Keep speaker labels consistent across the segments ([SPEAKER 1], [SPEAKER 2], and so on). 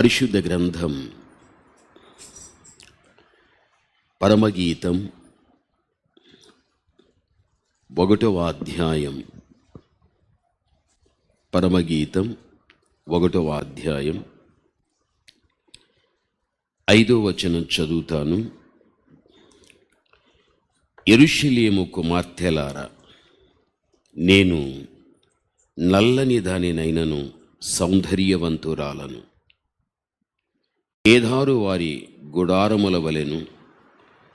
[SPEAKER 1] పరిశుద్ధ గ్రంథం పరమగీతం 1వ అధ్యాయం. పరమగీతం 1వ అధ్యాయం 5వ వచనం చదువుతాను. యెరూషలేము కుమార్తెలారా, నేను నల్లని దానినైనను సౌందర్యవంతురాలను. కేదారు వారి గుడారముల వలెను,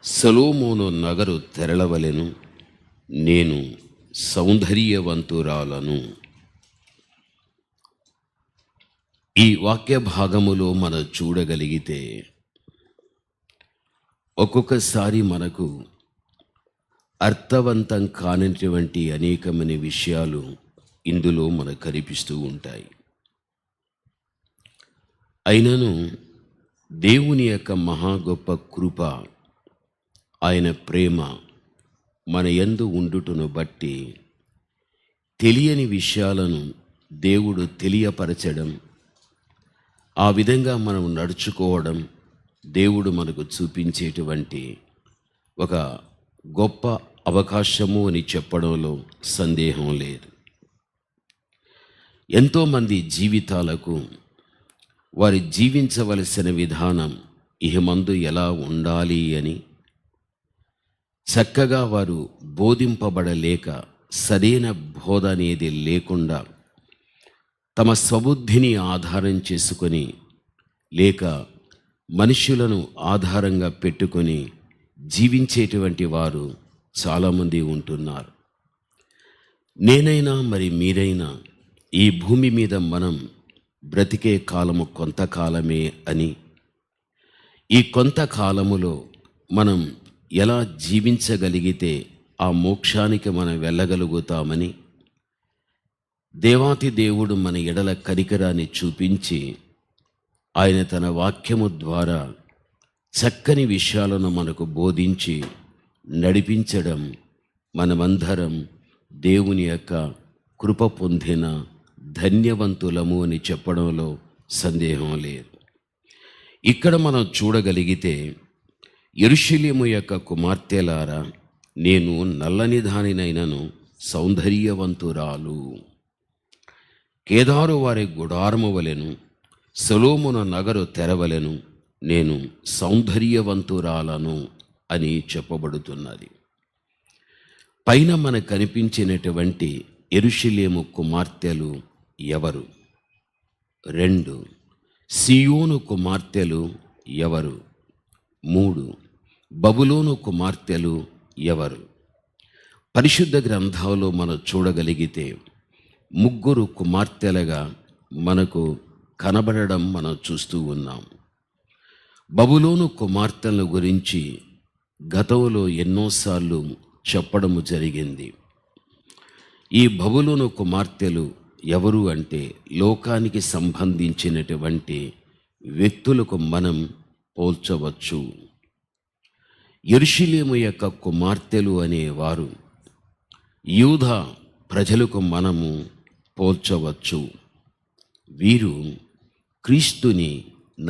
[SPEAKER 1] సొలొమోను నగరు తెరల వలెను నేను సౌందర్యవంతురాలను. ఈ వాక్య భాగములో మనం చూడగలిగితే ఒక్కొక్కసారి మనకు అర్థవంతం కానిటువంటి అనేకమైన విషయాలు ఇందులో మనకు కనిపిస్తూ ఉంటాయి. అయినను దేవుని యొక్క మహా గొప్ప కృప, ఆయన ప్రేమ మన యందు ఉండుటను బట్టి తెలియని విషయాలను దేవుడు తెలియపరచడం, ఆ విధంగా మనం నడుచుకోవడం దేవుడు మనకు చూపించేటువంటి ఒక గొప్ప అవకాశము అని చెప్పడంలో సందేహం లేదు. ఎంతోమంది జీవితాలకు వారి జీవించవలసిన విధానం ఇహమందు ఎలా ఉండాలి అని చక్కగా వారు బోధింపబడలేక, సరైన బోధ అనేది లేకుండా తమ స్వబుద్ధిని ఆధారం చేసుకొని లేక మనుషులను ఆధారంగా పెట్టుకొని జీవించేటువంటి వారు చాలామంది ఉంటున్నారు. నేనైనా మరి మీరైనా ఈ భూమి మీద మనం బ్రతికే కాలము కొంతకాలమే అని, ఈ కొంతకాలములో మనం ఎలా జీవించగలిగితే ఆ మోక్షానికి మనం వెళ్ళగలుగుతామని దేవాతి దేవుడు మన ఎడల కనికరాన్ని చూపించి ఆయన తన వాక్యము ద్వారా చక్కని విషయాలను మనకు బోధించి నడిపించడం మనమందరం దేవుని యొక్క కృప పొందిన ధన్యవంతులము అని చెప్పడంలో సందేహం లేదు. ఇక్కడ మనం చూడగలిగితే, యెరూషలేము యొక్క కుమార్తెలారా, నేను నల్లని దానినైనను సౌందర్యవంతురాలు. కేదారు వారి గుడారము వలెను, సొలొమోను నగరు తెరవలెను నేను సౌందర్యవంతురాలను అని చెప్పబడుతున్నది. పైన మనకు కనిపించినటువంటి యెరూషలేము కుమార్తెలు ఎవరు? 2 సీయోను కుమార్తెలు ఎవరు? 3 బబులోను కుమార్తెలు ఎవరు? పరిశుద్ధ గ్రంథంలో మనం చూడగలిగితే 3 కుమార్తెలుగా మనకు కనబడడం మనం చూస్తూ ఉన్నాం. బబులోను కుమార్తెల గురించి గతంలో ఎన్నోసార్లు చెప్పడము జరిగింది. ఈ బబులోను కుమార్తెలు ఎవరు అంటే, లోకానికి సంబంధించినటువంటి వ్యక్తులకు మనం పోల్చవచ్చు. యెరూషలేము యొక్క కుమార్తెలు అనేవారు యూదా ప్రజలకు మనము పోల్చవచ్చు. వీరు క్రీస్తుని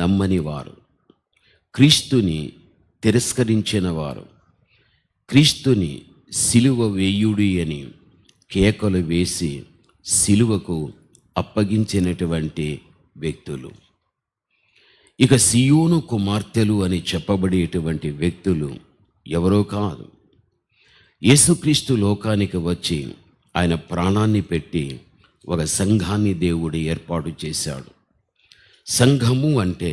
[SPEAKER 1] నమ్మని వారు, క్రీస్తుని తిరస్కరించిన వారు, క్రీస్తుని సిలువ వేయుడి అని కేకలు వేసి సిలువకు అప్పగించినటువంటి వ్యక్తులు. ఇక సీయోను కుమార్తెలు అని చెప్పబడేటువంటి వ్యక్తులు ఎవరో కాదు, యేసుక్రీస్తు లోకానికి వచ్చి ఆయన ప్రాణాన్ని పెట్టి ఒక సంఘాన్ని దేవుడు ఏర్పాటు చేశాడు. సంఘము అంటే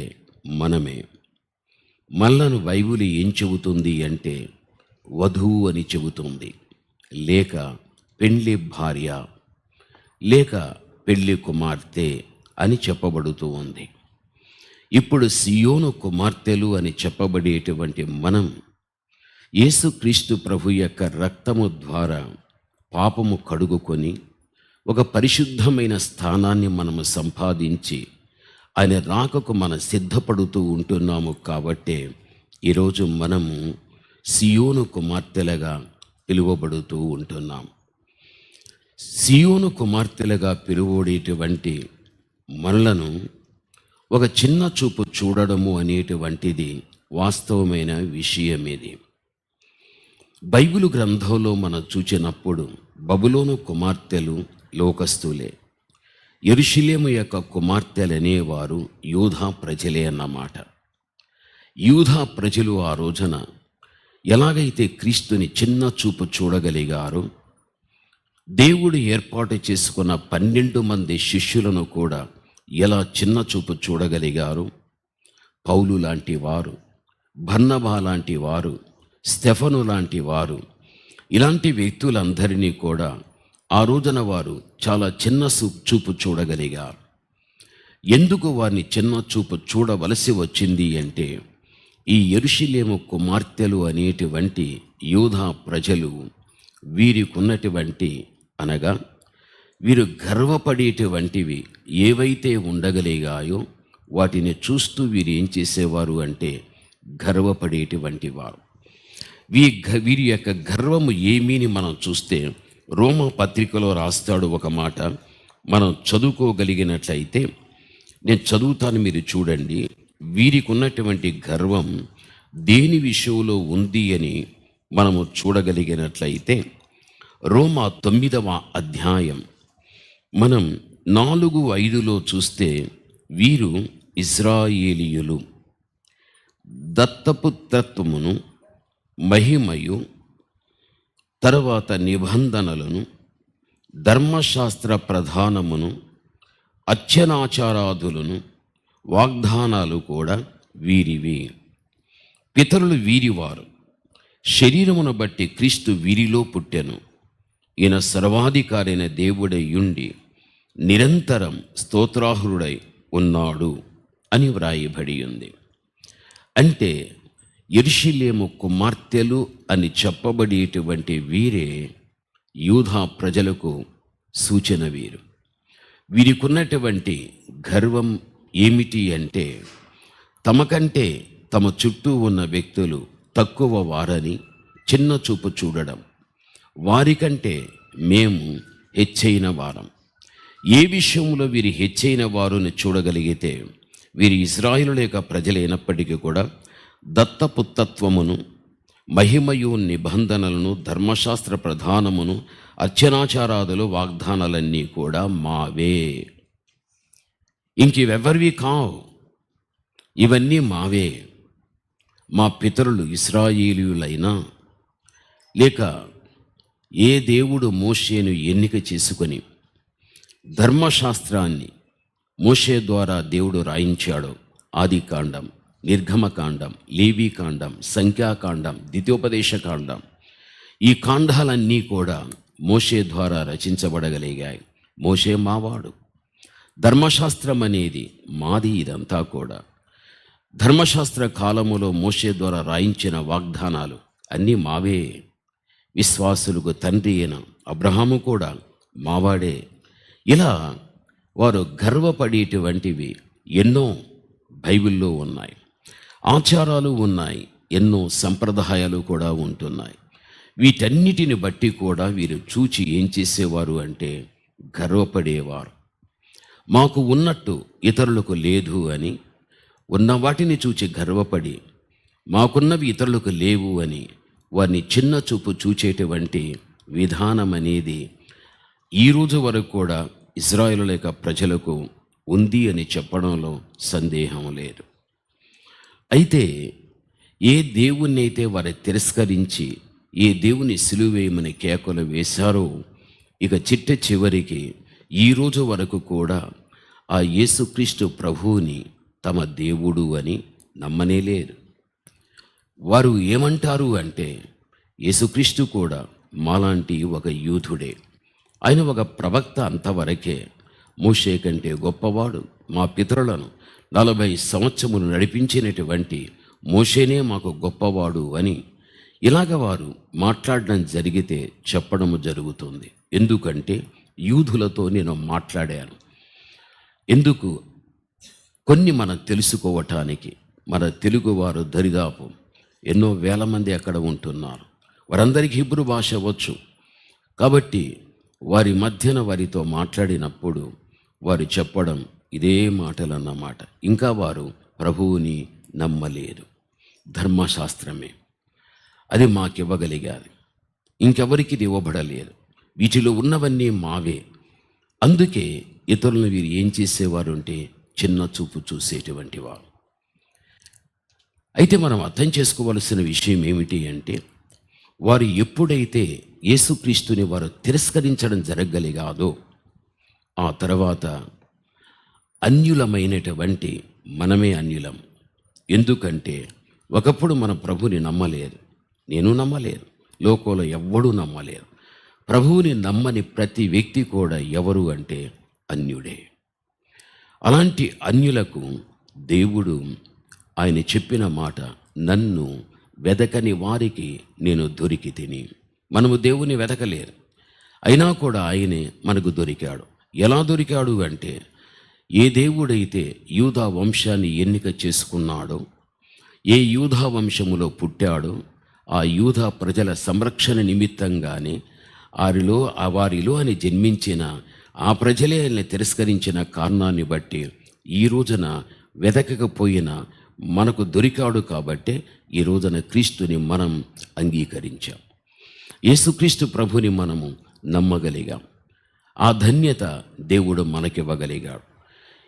[SPEAKER 1] మనమే. మనలను బైబిల్ ఏం చెబుతుంది అంటే, వధువు అని చెబుతుంది, లేక పెండ్లి భార్య, లేక పెళ్లి కుమార్తె అని చెప్పబడుతూ ఉంది. ఇప్పుడు సీయోను కుమార్తెలు అని చెప్పబడేటువంటి మనం యేసుక్రీస్తు ప్రభు యొక్క రక్తము ద్వారా పాపము కడుగుకొని ఒక పరిశుద్ధమైన స్థానాన్ని మనము సంపాదించి ఆయన రాకకు మనం సిద్ధపడుతూ ఉంటున్నాము. కాబట్టే ఈరోజు మనము సీయోను కుమార్తెలుగా పిలువబడుతూ ఉంటున్నాం. సీయోను కుమార్తెలుగా పిలువబడేటువంటి మనలను ఒక చిన్న చూపు చూడడము అనేటువంటిది వాస్తవమైన విషయం ఇది. బైబిలు గ్రంథంలో మనం చూచినప్పుడు బబులోను కుమార్తెలు లోకస్తులే, యెరూషలేము యొక్క కుమార్తెలనేవారు యూదా ప్రజలే అన్నమాట. యూదా ప్రజలు ఆ రోజున ఎలాగైతే క్రీస్తుని చిన్న చూపు చూడగలిగారో, దేవుడు ఏర్పాటు చేసుకున్న 12 మంది శిష్యులను కూడా ఎలా చిన్న చూపు చూడగలిగారు, పౌలు లాంటి వారు, బర్నబా లాంటి వారు, స్టెఫను లాంటి వారు, ఇలాంటి వ్యక్తులందరినీ కూడా ఆ రోజున వారు చాలా చిన్న చూపు చూడగలిగారు. ఎందుకు వారిని చిన్న చూపు చూడవలసి వచ్చింది అంటే, ఈ యెరూషలేము కుమార్తెలు అనేటువంటి యూదా ప్రజలు వీరికున్నటువంటి అనగా వీరు గర్వపడేటువంటివి ఏవైతే ఉండగలిగాయో వాటిని చూస్తూ వీరు ఏం చేసేవారు అంటే గర్వపడేటువంటి వారు. వీరి యొక్క గర్వము ఏమీని మనం చూస్తే రోమా పత్రికలో రాస్తాడు ఒక మాట, మనం చదువుకోగలిగినట్లయితే నేను చదువుతాను, మీరు చూడండి. వీరికి ఉన్నటువంటి గర్వం దేని విషయంలో ఉంది అని మనము చూడగలిగినట్లయితే రోమా 9వ అధ్యాయం మనం 4-5లో చూస్తే, వీరు ఇశ్రాయేలీయులు దత్తపుత్రత్వమును, మహిమయు, తర్వాత నిబంధనలను, ధర్మశాస్త్ర ప్రధానమును, అర్చనాచారాదులను, వాగ్దానాలు కూడా వీరివి. పితరులు వీరివారు, శరీరమును బట్టి క్రీస్తు వీరిలో పుట్టెను. ఈయన సర్వాధికారైన దేవుడై ఉండి నిరంతరం స్తోత్రార్హుడై ఉన్నాడు అని వ్రాయబడి ఉంది. అంటే యెరూషలేము కుమార్తెలు అని చెప్పబడేటువంటి వీరే యూదా ప్రజలకు సూచన. వీరికున్నటువంటి గర్వం ఏమిటి అంటే, తమకంటే తమ చుట్టూ ఉన్న వ్యక్తులు తక్కువ వారని చిన్న చూపు చూడడం, వారికంటే మేము హెచ్చైన వారం. ఏ విషయంలో వీరి హెచ్చైన వారుని చూడగలిగితే, వీరి ఇశ్రాయేలు లేక ప్రజలైనప్పటికీ కూడా దత్తపుత్రత్వమును, మహిమయు, నిబంధనలను, ధర్మశాస్త్ర ప్రధానమును, అర్చనాచారాదులు, వాగ్దానాలన్నీ కూడా మావే. ఇంకెవరివి కావు, ఇవన్నీ మావే. మా పితరులు ఇశ్రాయేలీయులైనా లేక ఏ దేవుడు మోషేను ఎన్నిక చేసుకొని ధర్మశాస్త్రాన్ని మోషే ద్వారా దేవుడు రాయించాడో, ఆదికాండం, నిర్గమకాండం, లేవీకాండం, సంఖ్యాకాండం, ద్వితీయోపదేశకాండం, ఈ కాండాలన్నీ కూడా మోషే ద్వారా రచించబడగలిగాయి. మోషే మావాడు, ధర్మశాస్త్రం అనేది మాది. ఇదంతా కూడా ధర్మశాస్త్ర కాలములో మోషే ద్వారా రాయించిన వాగ్దానాలు అన్నీ మావే. విశ్వాసులకు తండ్రి అయిన అబ్రహాము కూడా మావాడే. ఇలా వారు గర్వపడేటువంటివి ఎన్నో బైబిల్లో ఉన్నాయి, ఆచారాలు ఉన్నాయి, ఎన్నో సంప్రదాయాలు కూడా ఉంటున్నాయి. వీటన్నిటిని బట్టి కూడా వీరు చూచి ఏం చేసేవారు అంటే గర్వపడేవారు. మాకు ఉన్నట్టు ఇతరులకు లేదు అని, ఉన్న వాటిని చూచి గర్వపడి మాకున్నవి ఇతరులకు లేవు అని వారిని చిన్న చూపు చూచేటువంటి విధానం అనేది ఈరోజు వరకు కూడా ఇశ్రాయేలు లేక ప్రజలకు ఉంది అని చెప్పడంలో సందేహం లేదు. అయితే ఏ దేవుణ్ణి అయితే వారు తిరస్కరించి ఏ దేవుని సిలువేయమని కేకలు వేశారో, ఇక చిట్ట చివరికి ఈరోజు వరకు కూడా ఆ యేసుక్రీస్తు ప్రభువుని తమ దేవుడు అని నమ్మనేలేరు. వారు ఏమంటారు అంటే, యేసుక్రీస్తు కూడా మాలాంటి ఒక యూదుడే, ఆయన ఒక ప్రవక్త, అంతవరకే. మోషే కంటే గొప్పవాడు, మా పితరులను 40 సంవత్సరములు నడిపించినటువంటి మోషేనే మాకు గొప్పవాడు అని ఇలాగ వారు మాట్లాడడం జరిగితే చెప్పడము జరుగుతుంది. ఎందుకంటే యూదులతో నేను మాట్లాడాను. ఎందుకు? కొన్ని మనం తెలుసుకోవటానికి. మన తెలుగువారు దరిదాపు ఎన్నో వేల మంది అక్కడ ఉంటున్నారు. వారందరికీ హీబ్రూ భాష వచ్చు. కాబట్టి వారి మధ్యన వారితో మాట్లాడినప్పుడు వారు చెప్పడం, ఇదే మాటలు అన్నమాట. ఇంకా వారు ప్రభువుని నమ్మలేదు. ధర్మశాస్త్రమే అది మాకివ్వగలిగారు, ఇంకెవరికి ఇది ఇవ్వబడలేదు. వీటిలో ఉన్నవన్నీ మావే. అందుకే ఇతరులను వీరు ఏం చేసేవారు అంటే చిన్న చూపు చూసేటువంటి వారు. అయితే మనం అర్థం చేసుకోవలసిన విషయం ఏమిటి అంటే, వారు ఎప్పుడైతే యేసుక్రీస్తుని వారు తిరస్కరించడం జరగగలిగాదో, ఆ తర్వాత అన్యులమైనటువంటి మనమే అన్యులం. ఎందుకంటే ఒకప్పుడు మన ప్రభుని నమ్మలేదు, నేను నమ్మలేదు, లోకంలో ఎవ్వడూ నమ్మలేదు. ప్రభువుని నమ్మని ప్రతి వ్యక్తి కూడా ఎవరు అంటే అన్యుడే. అలాంటి అన్యులకు దేవుడు ఆయన చెప్పిన మాట, నన్ను వెదకని వారికి నేను దొరికి తిని. మనము దేవుని వెదకలేరు, అయినా కూడా ఆయనే మనకు దొరికాడు. ఎలా దొరికాడు అంటే, ఏ దేవుడైతే యూదా వంశాన్ని ఎన్నిక చేసుకున్నాడో, ఏ యూదా వంశములో పుట్టాడో, ఆ యూదా ప్రజల సంరక్షణ నిమిత్తంగానే వారిలో అని జన్మించిన ఆ ప్రజలే ఆయన్ని తిరస్కరించిన కారణాన్ని బట్టి ఈ రోజున వెదకకపోయిన మనకు దొరికాడు. కాబట్టి ఈ రోజున క్రీస్తుని మనం అంగీకరించాం, యేసుక్రీస్తు ప్రభుని మనము నమ్మగలిగాం. ఆ ధన్యత దేవుడు మనకివ్వగలిగాడు.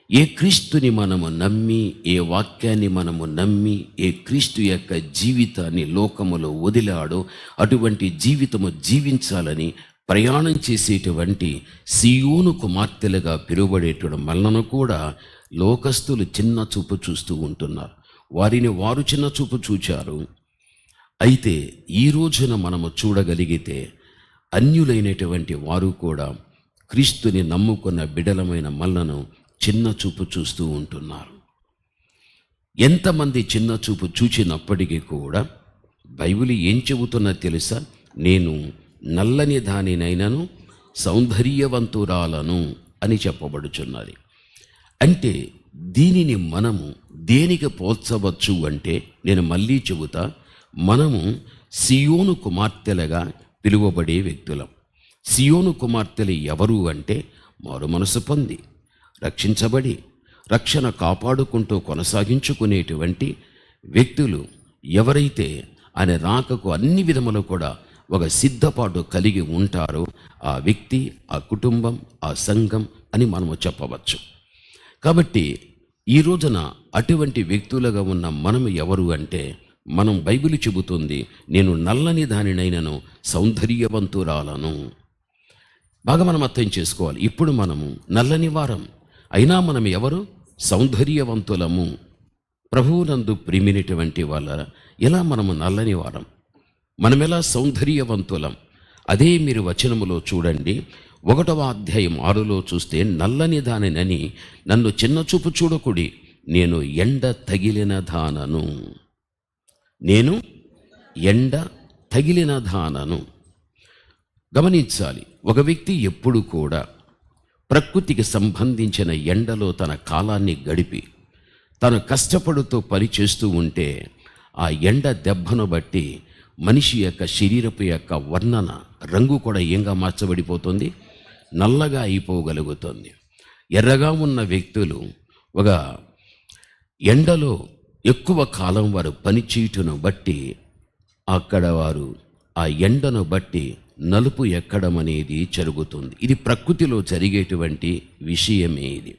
[SPEAKER 1] ఏ క్రీస్తుని మనము నమ్మి, ఏ వాక్యాన్ని మనము నమ్మి, ఏ క్రీస్తు యొక్క జీవితాన్ని లోకములో వదిలాడో అటువంటి జీవితము జీవించాలని ప్రయాణం చేసేటువంటి సియోను కుమార్తెలుగా పిలువబడేటువంటి మనలను కూడా లోకస్తులు చిన్న చూపు చూస్తూ ఉంటున్నారు. వారిని వారు చిన్న చూపు చూచారు. అయితే ఈ రోజున మనము చూడగలిగితే అన్యులైనటువంటి వారు కూడా క్రీస్తుని నమ్ముకున్న బిడలమైన మనలను చిన్న చూపు చూస్తూ ఉంటున్నారు. ఎంతమంది చిన్న చూపు చూచినప్పటికీ కూడా బైబిల్ ఏం చెబుతున్నా తెలుసా? నేను నల్లని దానినైనను సౌందర్యవంతురాలను అని చెప్పబడుచున్నది. అంటే దీనిని మనము దేనికి పోల్చవచ్చు అంటే, నేను మళ్ళీ చెబుతా, మనము సియోను కుమార్తెలుగా పిలువబడే వ్యక్తులం. సియోను కుమార్తెలు ఎవరు అంటే, మారు మనసు పొంది రక్షించబడి రక్షణ కాపాడుకుంటూ కొనసాగించుకునేటువంటి వ్యక్తులు ఎవరైతే ఆయన రాకకు అన్ని విధములు కూడా ఒక సిద్ధపాటు కలిగి ఉంటారో ఆ వ్యక్తి, ఆ కుటుంబం, ఆ సంఘం అని మనము చెప్పవచ్చు. కాబట్టి ఈ రోజున అటువంటి వ్యక్తులుగా ఉన్న మనము ఎవరు అంటే, మనం బైబిల్ చెబుతుంది, నేను నల్లని దానినైనను సౌందర్యవంతురాలను. బాగా మనం అర్థం చేసుకోవాలి. ఇప్పుడు మనము నల్లని వారం, అయినా మనం ఎవరు? సౌందర్యవంతులము. ప్రభువునందు ప్రియమైనటువంటి వాళ్ళ, ఎలా మనము నల్లని వారం, మనమెలా సౌందర్యవంతులం? అదే మీరు వచనములో చూడండి, 1వ అధ్యాయం 6లో చూస్తే, నల్లని దానినని నన్ను చిన్నచూపు చూడకుడి, నేను ఎండ తగిలిన దానను. నేను ఎండ తగిలిన దానను. గమనించాలి, ఒక వ్యక్తి ఎప్పుడు కూడా ప్రకృతికి సంబంధించిన ఎండలో తన కాలాన్ని గడిపి తను కష్టపడుతూ పని చేస్తూ ఉంటే, ఆ ఎండ దెబ్బను బట్టి మనిషి యొక్క శరీరపు యొక్క వర్ణన రంగు కూడా ఏంగా మార్చబడిపోతుంది? నల్లగా అయిపోగలుగుతుంది. ఎర్రగా ఉన్న వ్యక్తులు ఒక ఎండలో ఎక్కువ కాలం వారు పని చేయుటను బట్టి అక్కడ వారు ఆ ఎండను బట్టి నలుపు ఎక్కడం అనేది జరుగుతుంది. ఇది ప్రకృతిలో జరిగేటువంటి విషయమే ఇది.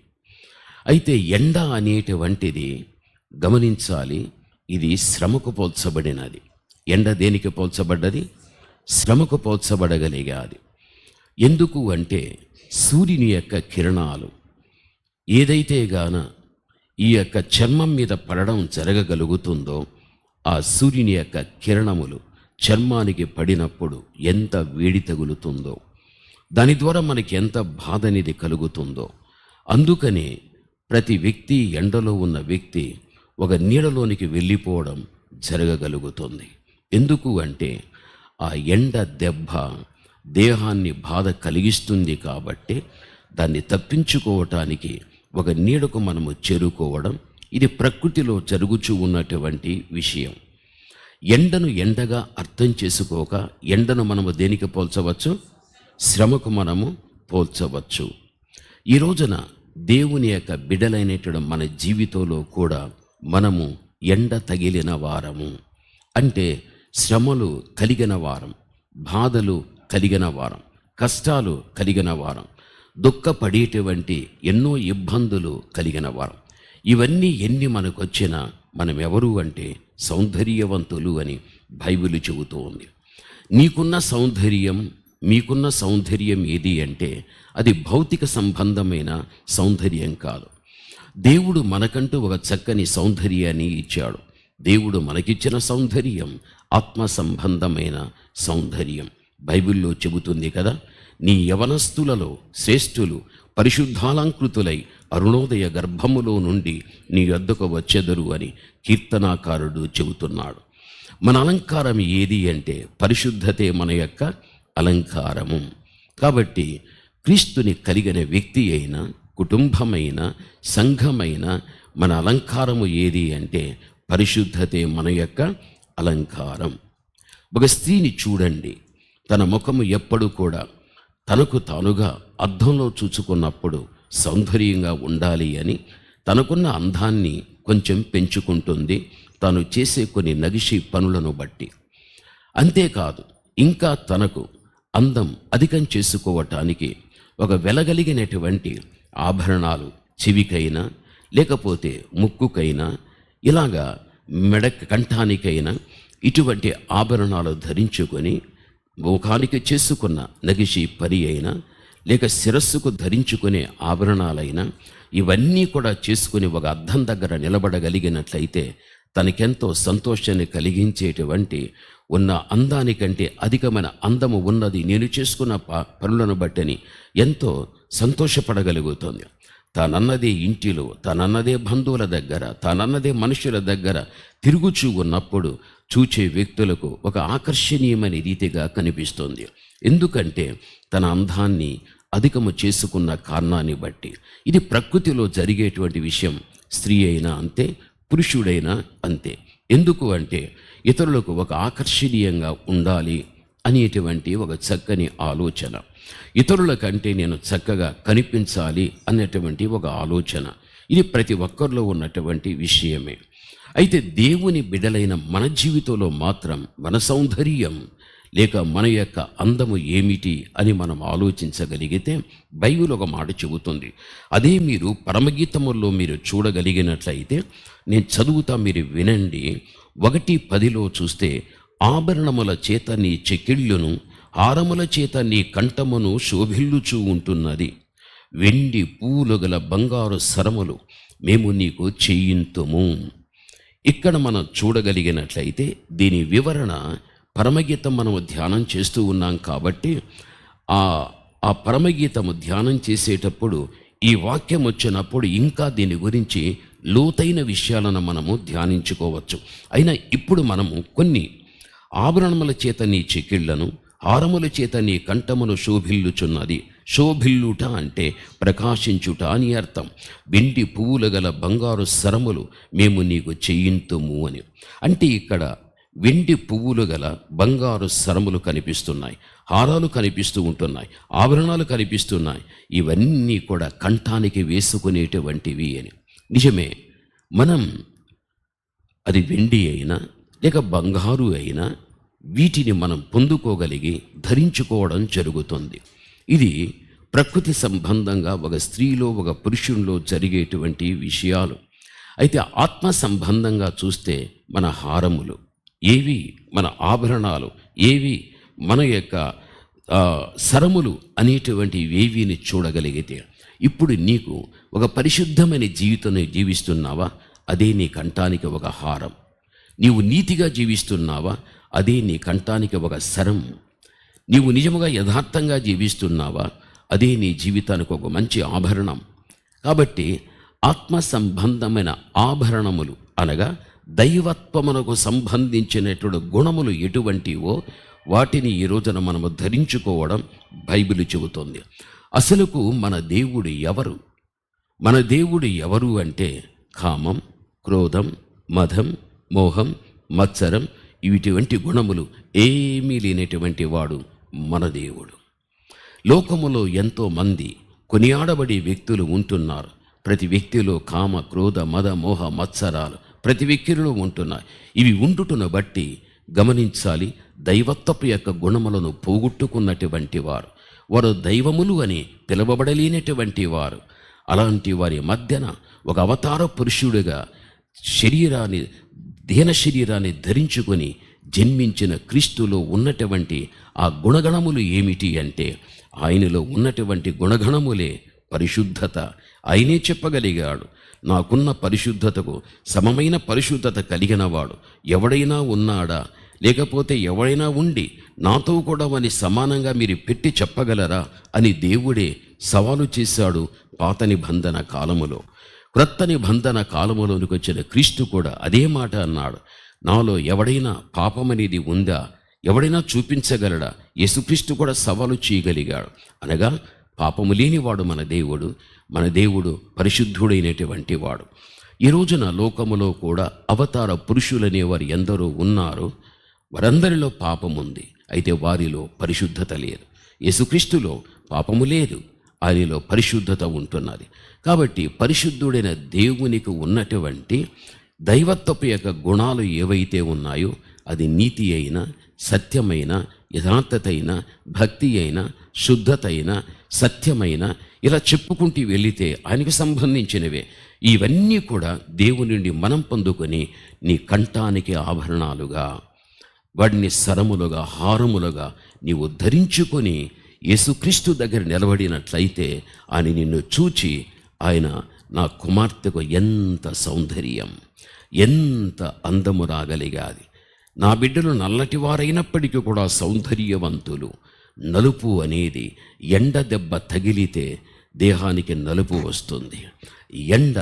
[SPEAKER 1] అయితే ఎండ అనేటువంటిది గమనించాలి, ఇది శ్రమకు పోల్చబడినది. ఎండ దేనికి పోల్చబడ్డది? శ్రమకు పోల్చబడగలిగాది. ఎందుకు అంటే, సూర్యుని యొక్క కిరణాలు ఏదైతే గాన ఈ యొక్క చర్మం మీద పడడం జరగగలుగుతుందో, ఆ సూర్యుని యొక్క కిరణములు చర్మానికి పడినప్పుడు ఎంత వేడి తగులుతుందో, దాని ద్వారా మనకి ఎంత బాధ అనేది కలుగుతుందో. అందుకనే ప్రతి వ్యక్తి, ఎండలో ఉన్న వ్యక్తి ఒక నీడలోనికి వెళ్ళిపోవడం జరగగలుగుతుంది. ఎందుకు అంటే, ఆ ఎండ దెబ్బ దేహాన్ని బాధ కలిగిస్తుంది. కాబట్టి దాన్ని తప్పించుకోవటానికి ఒక నీడకు మనము చేరుకోవడం, ఇది ప్రకృతిలో జరుగుచూ ఉన్నటువంటి విషయం. ఎండను ఎండగా అర్థం చేసుకోక ఎండను మనము దేనికి పోల్చవచ్చు? శ్రమకు మనము పోల్చవచ్చు. ఈ రోజున దేవుని యొక్క బిడలైనటువంటి మన జీవితంలో కూడా మనము ఎండ తగిలిన వారము, అంటే శ్రమలు కలిగిన వారం, బాధలు కలిగిన వారం, కష్టాలు కలిగిన వారం, దుఃఖపడేటువంటి ఎన్నో ఇబ్బందులు కలిగిన వారం. ఇవన్నీ ఎన్ని మనకు వచ్చినా మనం ఎవరు అంటే సౌందర్యవంతులు అని బైబిల్ చెబుతూ ఉంది. నీకున్న సౌందర్యం, మీకున్న సౌందర్యం ఏది అంటే అది భౌతిక సంబంధమైన సౌందర్యం కాదు. దేవుడు మనకంటూ ఒక చక్కని సౌందర్యాన్ని ఇచ్చాడు. దేవుడు మనకిచ్చిన సౌందర్యం ఆత్మ సంబంధమైన సౌందర్యం. బైబిల్లో చెబుతుంది కదా, నీ యవనస్తులలో శ్రేష్ఠులు పరిశుద్ధాలంకృతులై అరుణోదయ గర్భములో నుండి నీ యొద్దకు వచ్చెదరు అని కీర్తనాకారుడు చెబుతున్నాడు. మన అలంకారం ఏది అంటే పరిశుద్ధతే మన యొక్క అలంకారము. కాబట్టి క్రీస్తుని కలిగిన వ్యక్తి అయినా, కుటుంబమైన, సంఘమైన మన అలంకారము ఏది అంటే పరిశుద్ధతే మన యొక్క అలంకారం. ఒక స్త్రీని చూడండి, తన ముఖము ఎప్పుడు కూడా తనకు తానుగా అద్దంలో చూచుకున్నప్పుడు సౌందర్యంగా ఉండాలి అని తనకున్న అందాన్ని కొంచెం పెంచుకుంటుంది, తాను చేసే కొన్ని నగిషి పనులను బట్టి. అంతేకాదు, ఇంకా తనకు అందం అధికం చేసుకోవటానికి ఒక వెలగలిగినటువంటి ఆభరణాలు చెవికైనా లేకపోతే ముక్కుకైనా, ఇలాగా కంఠానికైనా ఇటువంటి ఆభరణాలు ధరించుకొని ముఖానికి చేసుకున్న నగిషి పరి అయినా లేక శిరస్సుకు ధరించుకునే ఆభరణాలైనా ఇవన్నీ కూడా చేసుకుని ఒక అద్దం దగ్గర నిలబడగలిగినట్లయితే తనకెంతో సంతోషాన్ని కలిగించేటువంటి ఉన్న అందానికంటే అధికమైన అందము ఉన్నది నేను చేసుకున్న పనులను బట్టని ఎంతో సంతోషపడగలుగుతుంది. తానన్నదే ఇంటిలో, తానన్నదే బంధువుల దగ్గర, తానన్నదే మనుషుల దగ్గర తిరుగుచూ ఉన్నప్పుడు చూచే వ్యక్తులకు ఒక ఆకర్షణీయమైన రీతిగా కనిపిస్తుంది. ఎందుకంటే తన అందాన్ని అధికము చేసుకున్న కారణాన్ని బట్టి. ఇది ప్రకృతిలో జరిగేటువంటి విషయం. స్త్రీ అయినా అంతే, పురుషుడైనా అంతే. ఎందుకు అంటే ఇతరులకు ఒక ఆకర్షణీయంగా ఉండాలి అనేటువంటి ఒక చక్కని ఆలోచన, ఇతరుల కంటే నేను చక్కగా కనిపించాలి అన్నటువంటి ఒక ఆలోచన, ఇది ప్రతి ఒక్కరిలో ఉన్నటువంటి విషయమే. అయితే దేవుని బిడ్డలైన మన జీవితంలో మాత్రం మన సౌందర్యం లేక మన యొక్క అందము ఏమిటి అని మనం ఆలోచించగలిగితే బైబిల్ ఒక మాట చెబుతుంది. అదే మీరు పరమగీతముల్లో మీరు చూడగలిగినట్లయితే, నేను చదువుతా, మీరు వినండి. 1:10 చూస్తే, ఆభరణముల చేత నీ చెక్కిళ్ళును, హారముల చేత నీ కంఠమును శోభిల్లుచూ ఉంటున్నది. వెండి పూలు గల బంగారు సరములు మేము నీకు చేయింతుము. ఇక్కడ మనం చూడగలిగినట్లయితే దీని వివరణ, పరమగీతం మనము ధ్యానం చేస్తూ ఉన్నాం కాబట్టి ఆ పరమగీతము ధ్యానం చేసేటప్పుడు ఈ వాక్యం వచ్చినప్పుడు ఇంకా దీని గురించి లోతైన విషయాలను మనము ధ్యానించుకోవచ్చు. అయినా ఇప్పుడు మనము కొన్ని ఆభరణముల చేత నీ చెక్కిళ్లను, హారముల చేత నీ కంఠమును శోభిల్లుచున్నది. శోభిల్లుట అంటే ప్రకాశించుట అని అర్థం. వెండి పువ్వులు గల బంగారు సరములు మేము నీకు చేయింతుము అని. అంటే ఇక్కడ వెండి పువ్వులు గల బంగారు సరములు కనిపిస్తున్నాయి, హారాలు కనిపిస్తూ ఉంటున్నాయి, ఆభరణాలు కనిపిస్తున్నాయి. ఇవన్నీ కూడా కంఠానికి వేసుకునేటువంటివి అని. నిజమే, మనం అది వెండి అయినా లేక బంగారు అయినా వీటిని మనం పొందుకోగలిగి ధరించుకోవడం జరుగుతుంది. ఇది ప్రకృతి సంబంధంగా ఒక స్త్రీలో ఒక పురుషునిలో జరిగేటువంటి విషయాలు. అయితే ఆత్మ సంబంధంగా చూస్తే మన హారములు ఏవి, మన ఆభరణాలు ఏవి, మన యొక్క సరములు అనేటువంటి వేవిని చూడగలిగితే, ఇప్పుడు నీకు ఒక పరిశుద్ధమైన జీవితాన్ని జీవిస్తున్నావా, అదే నీ కంఠానికి ఒక హారం. నీవు నీతిగా జీవిస్తున్నావా, అదే నీ కంఠానికి ఒక సరం. నీవు నిజముగా యథార్థంగా జీవిస్తున్నావా, అదే నీ జీవితానికి ఒక మంచి ఆభరణం. కాబట్టి ఆత్మ సంబంధమైన ఆభరణములు అనగా దైవత్వమునకు సంబంధించినటువంటి గుణములు ఎటువంటివో వాటిని ఈ రోజున మనము ధరించుకోవడం బైబిల్ చెబుతోంది. అసలుకు మన దేవుడు ఎవరు? మన దేవుడు ఎవరు అంటే కామం, క్రోధం, మదం, మోహం, మత్సరం ఇటువంటి గుణములు ఏమీ లేనటువంటి వాడు మన దేవుడు. లోకములో ఎంతోమంది కొనియాడబడే వ్యక్తులు ఉంటున్నారు. ప్రతి వ్యక్తిలో కామ, క్రోధ, మద, మోహ, మత్సరాలు ప్రతి వ్యక్తిలో ఉంటున్నాయి. ఇవి ఉండుటను బట్టి గమనించాలి, దైవత్వపు యొక్క గుణములను పోగొట్టుకున్నటువంటి వారు దైవములు అని పిలువబడలేనటువంటి వారు. అలాంటి వారి మధ్యన ఒక అవతార పురుషుడిగా దీన శరీరాన్ని ధరించుకొని జన్మించిన క్రీస్తులో ఉన్నటువంటి ఆ గుణగణములు ఏమిటి అంటే, ఆయనలో ఉన్నటువంటి గుణగణములే పరిశుద్ధత. ఆయనే చెప్పగలిగాడు, నాకున్న పరిశుద్ధతకు సమమైన పరిశుద్ధత కలిగినవాడు ఎవడైనా ఉన్నాడా, లేకపోతే ఎవడైనా ఉండి నాతో కూడా వాని సమానంగా మీరు పెట్టి చెప్పగలరా అని దేవుడే సవాలు చేశాడు. పాత నిబంధన కాలములో, క్రొత్త నిబంధన కాలములోనికి వచ్చిన క్రీస్తు కూడా అదే మాట అన్నాడు, నాలో ఎవడైనా పాపమనేది ఉందా, ఎవడైనా చూపించగలడా? యేసుక్రీస్తు కూడా సవాలు చేయగలిగాడు. అనగా పాపము లేనివాడు మన దేవుడు పరిశుద్ధుడైనటువంటి వాడు. ఈ రోజున లోకములో కూడా అవతార పురుషులనేవారు ఎందరో ఉన్నారు. వారందరిలో పాపముంది, అయితే వారిలో పరిశుద్ధత లేదు. యేసుక్రీస్తులో పాపము లేదు, ఆయనలో పరిశుద్ధత ఉంటున్నది. కాబట్టి పరిశుద్ధుడైన దేవునికి ఉన్నటువంటి దైవత్వపు యొక్క గుణాలు ఏవైతే ఉన్నాయో, అది నీతి అయినా, సత్యమైన, యథార్థత అయినా, భక్తి అయినా, శుద్ధత అయినా, సత్యమైన, ఇలా చెప్పుకుంటూ వెళితే ఆయనకు సంబంధించినవే. ఇవన్నీ కూడా దేవుని నుండి మనం పొందుకొని నీ కంఠానికి ఆభరణాలుగా, వాడిని సరములుగా, హారములుగా నీవు ధరించుకొని యేసుక్రీస్తు దగ్గర నిలబడినట్లయితే ఆయన నిన్ను చూచి, ఆయన నా కుమార్తెకు ఎంత సౌందర్యం, ఎంత అందము రాగలిగాది, నా బిడ్డలు నల్లటి వారైనప్పటికీ కూడా సౌందర్యవంతులు. నలుపు అనేది ఎండ దెబ్బ తగిలితే దేహానికి నలుపు వస్తుంది. ఎండ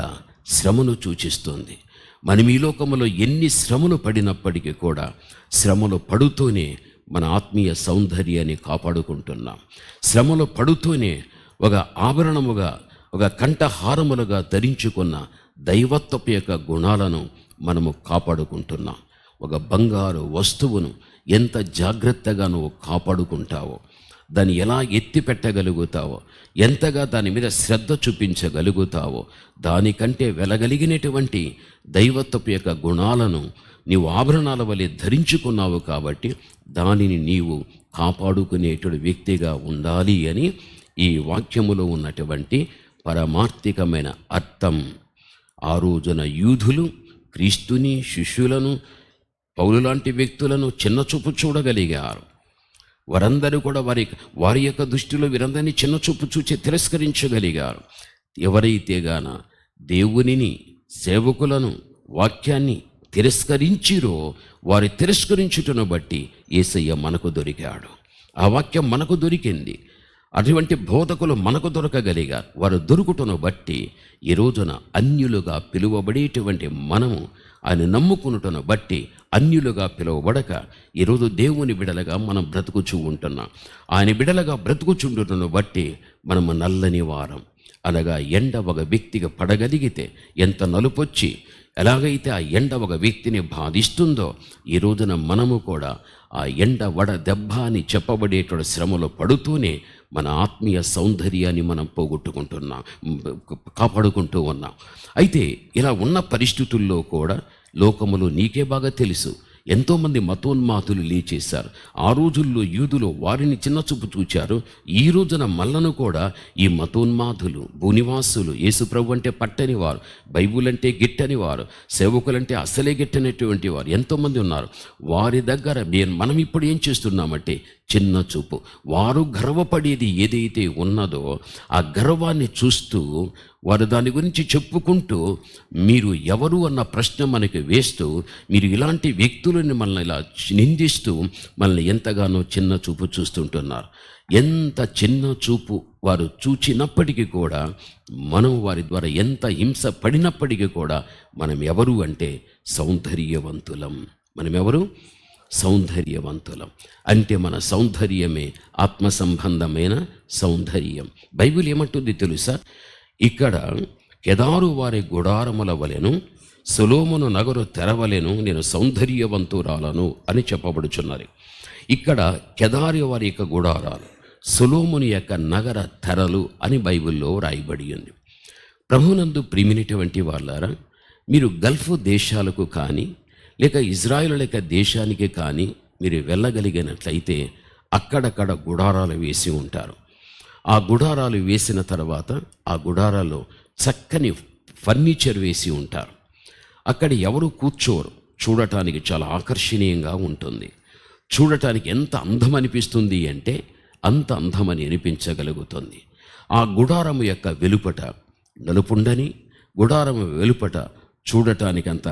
[SPEAKER 1] శ్రమను సూచిస్తుంది. మనం ఈ లోకములో ఎన్ని శ్రమలు పడినప్పటికీ కూడా శ్రమలు పడుతూనే మన ఆత్మీయ సౌందర్యాన్ని కాపాడుకుంటున్నాం. శ్రమలు పడుతూనే ఒక ఆభరణముగా, ఒక కంఠహారములుగా ధరించుకున్న దైవత్వపు యొక్క గుణాలను మనము కాపాడుకుంటున్నాం. ఒక బంగారు వస్తువును ఎంత జాగ్రత్తగా నువ్వు కాపాడుకుంటావో, దాన్ని ఎలా ఎత్తి పెట్టగలుగుతావో, ఎంతగా దాని మీద శ్రద్ధ చూపించగలుగుతావో, దానికంటే వెలగలిగినటువంటి దైవత్వపు యొక్క గుణాలను నీవు ఆభరణాల వలె ధరించుకున్నావు. కాబట్టి దానిని నీవు కాపాడుకునేటువంటి వ్యక్తిగా ఉండాలి అని ఈ వాక్యములో ఉన్నటువంటి పరమార్థికమైన అర్థం. ఆ రోజున యూదులు క్రీస్తుని, శిష్యులను, పౌలు లాంటి వ్యక్తులను చిన్నచూపు చూడగలిగారు. వారందరూ కూడా వారి యొక్క దృష్టిలో వీరందరినీ చిన్నచూపు చూచి తిరస్కరించగలిగారు. ఎవరైతే గాన దేవునిని, సేవకులను, వాక్యాన్ని తిరస్కరించిరో వారి తిరస్కరించుటను బట్టి యేసయ్య మనకు దొరికాడు. ఆ వాక్యం మనకు దొరికింది. అటువంటి బోధకులు మనకు దొరకగలిగారు. వారు దొరుకుటను బట్టి ఈ రోజున అన్యులుగా పిలువబడేటువంటి మనము, ఆయన నమ్ముకునుటను బట్టి అన్యులుగా పిలువబడక ఈరోజు దేవుని బిడలగా మనం బ్రతుకుచూ ఉంటున్నాం. ఆయన బిడలగా బ్రతుకుచుండుటను బట్టి మనము నల్లని వారం. అనగా ఎండ ఒక వ్యక్తిగా పడగలిగితే ఎంత నలుపొచ్చి ఎలాగైతే ఆ ఎండ ఒక వ్యక్తిని బాధిస్తుందో, ఈ రోజున మనము కూడా ఆ ఎండ వడ దెబ్బ అని చెప్పబడేటువంటి శ్రమలో పడుతూనే మన ఆత్మీయ సౌందర్యాన్ని మనం పోగొట్టుకుంటున్నాం, కాపాడుకుంటూ ఉన్నాం. అయితే ఇలా ఉన్న పరిస్థితుల్లో కూడా లోకములో నీకే బాగా తెలుసు, ఎంతోమంది మతోన్మాదులు లేచేశారు. ఆ రోజుల్లో యూదులు వారిని చిన్నచూపు చూచారు. ఈ రోజున మల్లను కూడా ఈ మతోన్మాదులు, భూనివాసులు, యేసుప్రభు అంటే పట్టని వారు, బైబుల్ అంటే గిట్టని వారు, సేవకులంటే అసలే గిట్టనటువంటి వారు ఎంతోమంది ఉన్నారు. వారి దగ్గర మనం ఇప్పుడు ఏం చేస్తున్నామంటే చిన్న చూపు. వారు గర్వపడేది ఏదైతే ఉన్నదో ఆ గర్వాన్ని చూస్తూ వారు దాని గురించి చెప్పుకుంటూ, మీరు ఎవరు అన్న ప్రశ్న మనకి వేస్తూ, మీరు ఇలాంటి వ్యక్తులని మనల్ని ఇలా నిందిస్తూ మనల్ని ఎంతగానో చిన్న చూపు చూస్తుంటున్నారు. ఎంత చిన్న చూపు వారు చూచినప్పటికీ కూడా, మనం వారి ద్వారా ఎంత హింస పడినప్పటికీ కూడా మనం ఎవరు అంటే సౌందర్యవంతులం. మనమెవరు? సౌందర్యవంతులం. అంటే మన సౌందర్యమే ఆత్మ సంబంధమైన సౌందర్యం. బైబిల్ ఏమంటుంది తెలుసా? ఇక్కడ కెదారు వారి గుడారముల వలెను, సొలొమోను నగరు తెరవలెను నేను సౌందర్యవంతురాలను అని చెప్పబడుచున్నది. ఇక్కడ కెదారి వారి యొక్క గుడారాలు, సొలొమోను యొక్క నగర తెరలు అని బైబిల్లో రాయబడి ఉంది. ప్రభునందు ప్రియమైనటువంటి వాళ్ళారా, మీరు గల్ఫ్ దేశాలకు కానీ లేక ఇజ్రాయేలు లేక దేశానికి కానీ మీరు వెళ్ళగలిగినట్లయితే అక్కడక్కడ గుడారాలు వేసి ఉంటారు. ఆ గుడారాలు వేసిన తర్వాత ఆ గుడారాల్లో చక్కని ఫర్నిచర్ వేసి ఉంటారు. అక్కడ ఎవరు కూర్చోరు. చూడటానికి చాలా ఆకర్షణీయంగా ఉంటుంది. చూడటానికి ఎంత అందం అనిపిస్తుంది అంటే అంత అందమని అనిపించగలుగుతుంది. ఆ గుడారము యొక్క వెలుపట నలుపుండని, గుడారము వెలుపట చూడటానికంత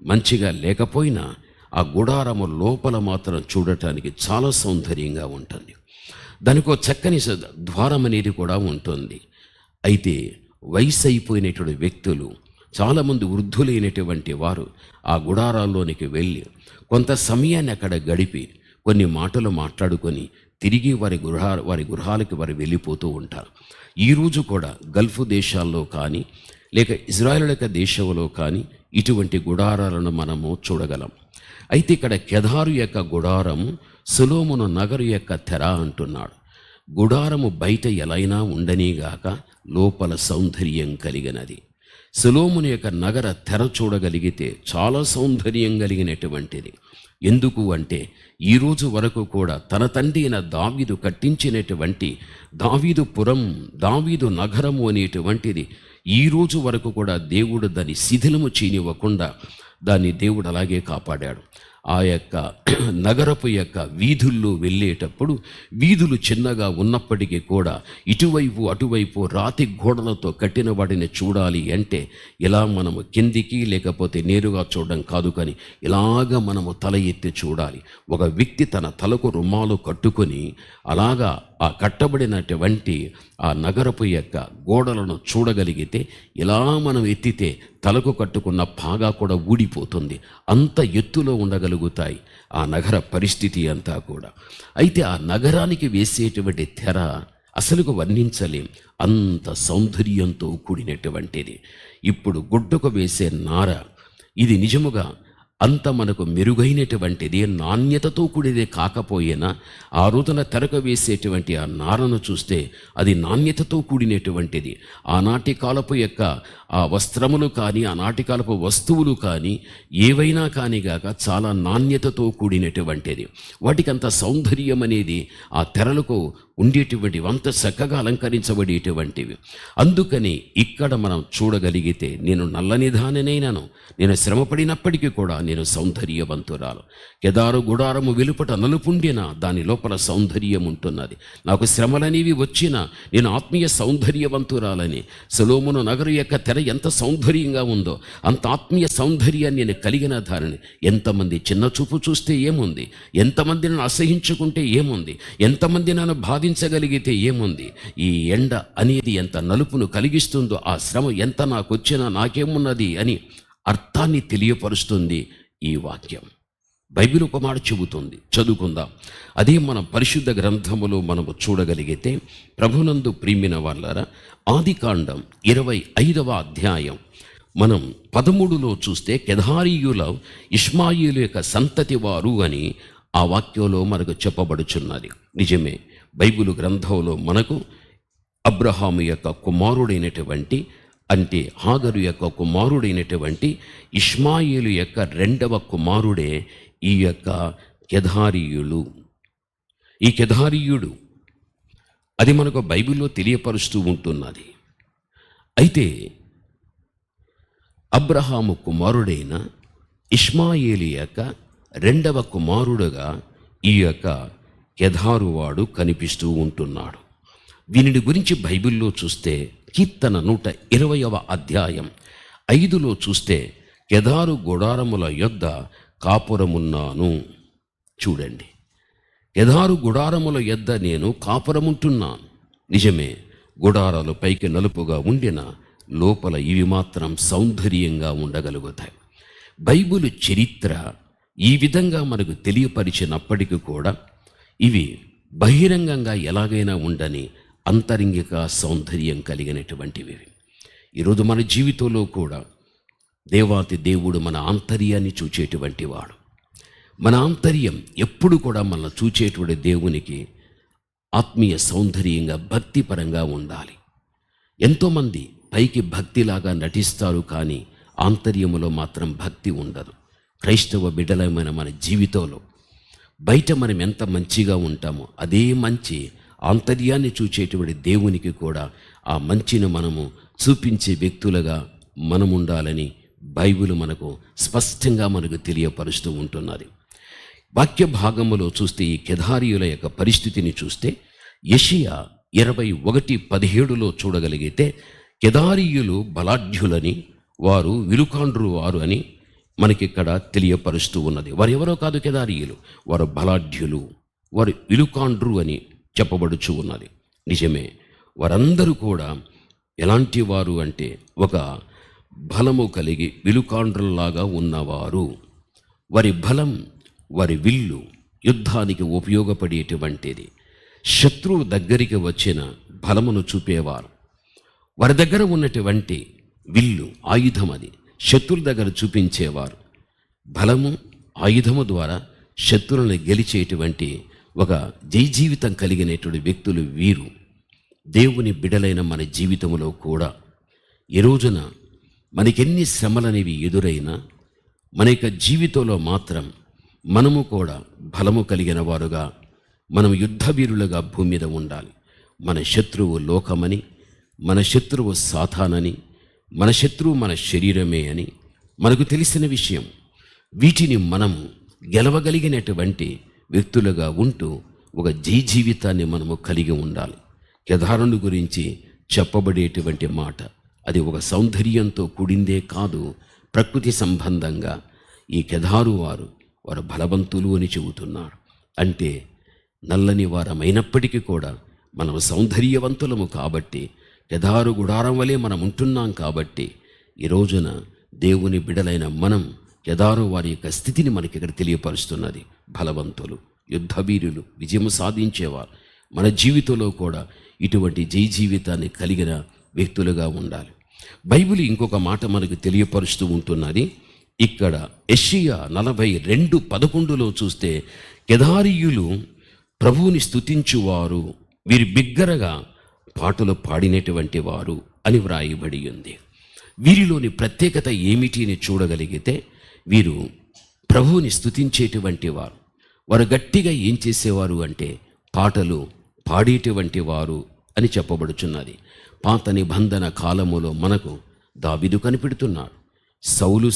[SPEAKER 1] మంచిగా లేకపోయినా ఆ గుడారము లోపల మాత్రం చూడటానికి చాలా సౌందర్యంగా ఉంటుంది. దానికో చక్కని ద్వారం అనేది కూడా ఉంటుంది. అయితే వయసు అయిపోయినటువంటి వ్యక్తులు, చాలామంది వృద్ధులైనటువంటి వారు ఆ గుడారాల్లోనికి వెళ్ళి కొంత సమయాన్ని అక్కడ గడిపి కొన్ని మాటలు మాట్లాడుకొని తిరిగి వారి గృహాలకి వారు వెళ్ళిపోతూ ఉంటారు. ఈరోజు కూడా గల్ఫ్ దేశాల్లో కానీ లేక ఇజ్రాయేలు యొక్క దేశంలో కానీ ఇటువంటి గుడారాలను మనము చూడగలం. అయితే ఇక్కడ కెదారు యొక్క గుడారము సొలొమోను నగరు యొక్క తెర అంటున్నాడు. గుడారము బయట ఎలైనా ఉండనీగాక లోపల సౌందర్యం కలిగినది. సొలొమోను యొక్క నగర తెర చూడగలిగితే చాలా సౌందర్యం కలిగినటువంటిది. ఎందుకు అంటే ఈరోజు వరకు కూడా తన తండ్రి అయిన దావీదు కట్టించినటువంటి దావీదుపురం, దావీదు నగరము అనేటువంటిది ఈరోజు వరకు కూడా దేవుడు దాన్ని శిథిలము చేయనివ్వకుండా దాన్ని దేవుడు అలాగే కాపాడాడు. ఆ యొక్క నగరపు యొక్క వీధుల్లో వెళ్ళేటప్పుడు వీధులు చిన్నగా ఉన్నప్పటికీ కూడా ఇటువైపు అటువైపు రాతి గోడలతో కట్టిన వాటిని చూడాలి అంటే ఇలా మనము కిందికి లేకపోతే నేరుగా చూడడం కాదు, కానీ ఇలాగ మనము తల ఎత్తి చూడాలి. ఒక వ్యక్తి తన తలకు రుమాలు కట్టుకొని అలాగా ఆ కట్టబడినటువంటి ఆ నగరపు యొక్క గోడలను చూడగలిగితే ఇలా మనం ఎత్తితే తలకు కట్టుకున్న పాగా కూడా ఊడిపోతుంది. అంత ఎత్తులో ఉండగలుగుతాయి ఆ నగర పరిస్థితి అంతా కూడా. అయితే ఆ నగరానికి వేసేటువంటి తెర అసలుకు వర్ణించలేం, అంత సౌందర్యంతో కూడినటువంటిది. ఇప్పుడు గుడ్డకు వేసే నార ఇది నిజముగా అంత మనకు మెరుగైనటువంటిది, నాణ్యతతో కూడిదే కాకపోయినా ఆ రోజున తెరకు వేసేటువంటి ఆ నారను చూస్తే అది నాణ్యతతో కూడినటువంటిది. ఆనాటి కాలపు యొక్క ఆ వస్త్రములు కానీ ఆనాటి కాలపు వస్తువులు కానీ ఏవైనా కానీ గాక చాలా నాణ్యతతో కూడినటువంటిది. వాటికి అంత సౌందర్యం అనేది ఆ తెరలకు ఉండేటువంటివి, అంత చక్కగా అలంకరించబడేటువంటివి. అందుకని ఇక్కడ మనం చూడగలిగితే నేను నల్లనిదాననైనాను, నేను శ్రమపడినప్పటికీ కూడా నేను సౌందర్యవంతురాలు. కెదారు గుడారము వెలుపట నలుపుండిన దాని లోపల సౌందర్యం ఉంటున్నది. నాకు శ్రమలనేవి వచ్చినా నేను ఆత్మీయ సౌందర్యవంతురాలని. సొలొమోను నగరు యొక్క తెర ఎంత సౌందర్యంగా ఉందో అంత ఆత్మీయ సౌందర్యాన్ని నేను కలిగిన ధారని. ఎంతమంది చిన్న చూపు చూస్తే ఏముంది, ఎంతమంది నన్ను అసహించుకుంటే ఏముంది, ఎంతమంది నన్ను బాధించగలిగితే ఏముంది, ఈ ఎండ అనేది ఎంత నలుపును కలిగిస్తుందో, ఆ శ్రమ ఎంత నాకు వచ్చినా నాకేమున్నది అని అర్థాన్ని తెలియపరుస్తుంది ఈ వాక్యం. బైబిల్ ఒక మాట చెబుతుంది, చదువుకుందాం. అదే మన పరిశుద్ధ గ్రంథములో మనము చూడగలిగితే ప్రభునందు ప్రియమైన వాళ్ళారా, ఆదికాండం 25వ అధ్యాయం మనం 13లో చూస్తే కెదారీయుల ఇష్మాయేలు యొక్క సంతతి వారు అని ఆ వాక్యంలో మనకు చెప్పబడుచున్నది. నిజమే, బైబిల్ గ్రంథంలో మనకు అబ్రహాము యొక్క కుమారుడైనటువంటి అంటే హాగరు యొక్క కుమారుడైనటువంటి ఇష్మాయేలు యొక్క 2వ కుమారుడే ఈ యొక్క కెదారీయులు. ఈ కెదారీయుడు అది మనకు బైబిల్లో తెలియపరుస్తూ ఉంటున్నది. అయితే అబ్రహాము కుమారుడైన ఇష్మాయేలు యొక్క 2వ కుమారుడుగా ఈ యొక్క కెదారువాడు కనిపిస్తూ ఉంటున్నాడు. వీనిని గురించి బైబిల్లో చూస్తే కీర్తన 120వ అధ్యాయం 5లో చూస్తే కెదారు గుడారముల యొద్ద కాపురమున్నాను. చూడండి, కెదారు గుడారముల యొద్ద నేను కాపురముంటున్నాను. నిజమే, గుడారాలు పైకి నలుపుగా ఉండిన లోపల ఇవి మాత్రం సౌందర్యంగా ఉండగలుగుతాయి. బైబిలు చరిత్ర ఈ విధంగా మనకు తెలియపరిచినప్పటికీ కూడా ఇవి బహిరంగంగా ఎలాగైనా ఉండని అంతరంగిక సౌందర్యం కలిగినటువంటివి. ఈరోజు మన జీవితంలో కూడా దేవాతి దేవుడు మన ఆంతర్యాన్ని చూచేటువంటి వాడు. మన ఆంతర్యం ఎప్పుడు కూడా మనల్ని చూచేటువంటి దేవునికి ఆత్మీయ సౌందర్యంగా భక్తిపరంగా ఉండాలి. ఎంతోమంది పైకి భక్తిలాగా నటిస్తారు, కానీ ఆంతర్యములో మాత్రం భక్తి ఉండదు. క్రైస్తవ బిడ్డలమైన మన జీవితంలో బయట మనం ఎంత మంచిగా ఉంటామో అదే మంచి ఆంతర్యాన్ని చూచేటువంటి దేవునికి కూడా ఆ మంచిని మనము చూపించే వ్యక్తులుగా మనం ఉండాలని బైబిల్ మనకు స్పష్టంగా మనకు తెలియపరుస్తూ ఉంటున్నది. వాక్య భాగములో చూస్తే ఈ కెదారీయుల యొక్క పరిస్థితిని చూస్తే యెషయా 21:17 చూడగలిగితే, కెదారీయులు బలాఢ్యులని, వారు విలుకాండ్రు వారు అని మనకిక్కడ తెలియపరుస్తూ ఉన్నది. వారు ఎవరో కాదు కెదారీయులు, వారు బలాఢ్యులు, వారు విలుకాండ్రు అని చెప్పబడుచు ఉన్నది. నిజమే, వారందరూ కూడా ఎలాంటి వారు అంటే ఒక బలము కలిగి విలుకాండ్రుల్లాగా ఉన్నవారు. వారి బలం, వారి విల్లు యుద్ధానికి ఉపయోగపడేటువంటిది. శత్రువు దగ్గరికి వచ్చిన బలమును చూపేవారు. వారి దగ్గర ఉన్నటువంటి విల్లు, ఆయుధం, అది శత్రువుల దగ్గర చూపించేవారు. బలము, ఆయుధము ద్వారా శత్రువులను గెలిచేటువంటి ఒక జయజీవితం కలిగినటువంటి వ్యక్తులు వీరు. దేవుని బిడలైన మన జీవితంలో కూడా ఈ రోజున మనకెన్ని శ్రమలనేవి ఎదురైనా మన యొక్క జీవితంలో మాత్రం మనము కూడా బలము కలిగిన వారుగా, మనం యుద్ధవీరులుగా భూమి మీద ఉండాలి. మన శత్రువు లోకమని, మన శత్రువు సాతానని, మన శత్రువు మన శరీరమే అని మనకు తెలిసిన విషయం. వీటిని మనము గెలవగలిగినటువంటి వ్యక్తులుగా ఉంటూ ఒక జీవితాన్ని మనము కలిగి ఉండాలి. కెదారుని గురించి చెప్పబడేటువంటి మాట అది ఒక సౌందర్యంతో కూడిందే కాదు, ప్రకృతి సంబంధంగా ఈ కెదారు వారు బలవంతులు అని చెబుతున్నారు. అంటే నల్లని వారమైనప్పటికీ కూడా మనం సౌందర్యవంతులము కాబట్టి, కెదారు గుడారం వలె మనం ఉంటున్నాం కాబట్టి, ఈ రోజున దేవుని బిడలైన మనం కెదారు వారి యొక్క స్థితిని మనకి ఇక్కడ తెలియపరుస్తున్నది. బలవంతులు, యుద్ధవీరులు, విజయము సాధించేవారు. మన జీవితంలో కూడా ఇటువంటి జీవితాన్ని కలిగిన వ్యక్తులుగా ఉండాలి. బైబిల్ ఇంకొక మాట మనకు తెలియపరుస్తూ ఉంటున్నది. ఇక్కడ యెషయా 42:11 చూస్తే, కెదారీయులు ప్రభువుని స్తుతించువారు, వీరి బిగ్గరగా పాటలు పాడినటువంటి వారు అని వ్రాయబడి ఉంది. వీరిలోని ప్రత్యేకత ఏమిటి అని చూడగలిగితే, వీరు ప్రభువుని స్తుతించేటువంటి వారు. వారు గట్టిగా ఏం చేసేవారు అంటే పాటలు పాడేటువంటి వారు అని చెప్పబడుచున్నది. పాత నిబంధన కాలములో మనకు దావీదు కనిపెడుతున్నాడు, పౌలు